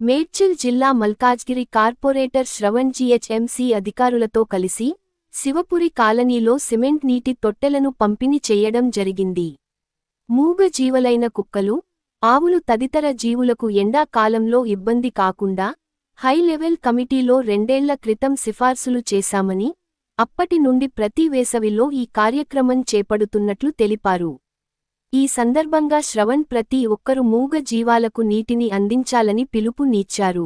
మేడ్చల్ జిల్లా Malkajgiri corporator Shravan GHMC అధికారులతో కలిసి శివపురి కాలనీలో సిమెంట్ నీటి తొట్టెలను పంపిణీ చేయడం జరిగింది. మూగ జీవులైన కుక్కలు, ఆవులు తదితర జీవులకు ఎండాకాలంలో ఇబ్బంది కాకుండా హై లెవెల్ కమిటీలో 2 ఏళ్ల క్రితం సిఫార్సులు చేశామని, అప్పటి నుండి ప్రతి వేసవిలో ఈ కార్యక్రమం చేపడుతున్నట్లు తెలిపారు. ఈ సందర్భంగా శ్రవణ్ ప్రతి ఒక్కరు మూగ జీవాలకు నీటిని అందించాలని పిలుపునిచ్చారు.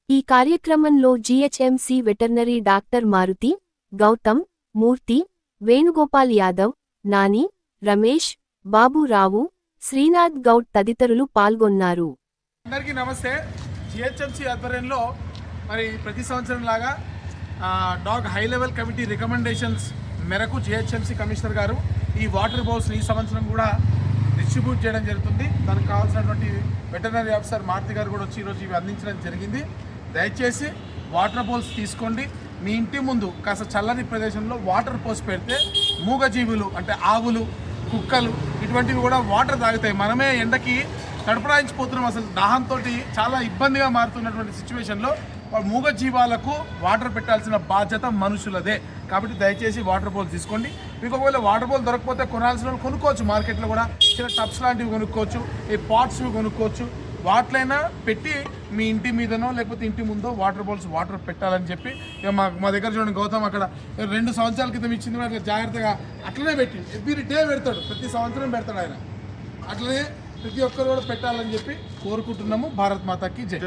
ఈ కార్యక్రమంలో GHMC veterinary doctor Maruti, Gautam, Murthy, Venugopal Yadav, Nani, Ramesh, Baburao, Srinath Goud తదితరులు పాల్గొన్నారు. అందరికీ నమస్తే. జీహెచ్ఎంసీ ఆధ్వర్యంలో మరి ప్రతి సంవత్సరం లాగా dog high level committee recommendations మేరకు జీహెచ్ఎంసీ కమిషనర్ గారు ఈ వాటర్ బౌల్స్ని ఈ సంవత్సరం కూడా డిస్ట్రిబ్యూట్ చేయడం జరుగుతుంది. దానికి కావాల్సినటువంటి వెటర్నరీ ఆఫీసర్ మారుతి గారు కూడా వచ్చి ఈరోజు ఇవి అందించడం జరిగింది. దయచేసి వాటర్ బౌల్స్ తీసుకోండి. మీ ఇంటి ముందు కాస్త చల్లని ప్రదేశంలో వాటర్ పోసి పెడితే మూగజీవులు అంటే ఆవులు, కుక్కలు ఇటువంటివి కూడా వాటర్ తాగుతాయి. మనమే ఎండకి తడపడాయించిపోతున్నాం. అసలు దాహంతో చాలా ఇబ్బందిగా మారుతున్నటువంటి సిచ్యువేషన్లో మూగ జీవాలకు వాటర్ పెట్టాల్సిన బాధ్యత మనుషులదే. కాబట్టి దయచేసి వాటర్ బౌల్ తీసుకోండి. మీకు ఒకవేళ వాటర్ బౌల్ దొరకకపోతే కొనాల్సిన వాళ్ళు కొనుక్కోవచ్చు. మార్కెట్లో కూడా చిన్న టబ్స్ లాంటివి కొనుక్కోవచ్చు, ఈ పాట్స్వి కొనుక్కోవచ్చు. వాటిలైనా పెట్టి మీ ఇంటి మీదనో లేకపోతే ఇంటి ముందో వాటర్ బౌల్స్ వాటర్ పెట్టాలని చెప్పి మా దగ్గర చూడండి. గౌతమ్ అక్కడ 2 సంవత్సరాల క్రితం ఇచ్చింది. అట్లా జాగ్రత్తగా అట్లనే పెట్టి ఎవ్రీ డే పెడతాడు, ప్రతి సంవత్సరం పెడతాడు ఆయన. అట్లనే ప్రతి ఒక్కరు కూడా పెట్టాలని చెప్పి కోరుకుంటున్నాము. భారత్ మాతాకి జై.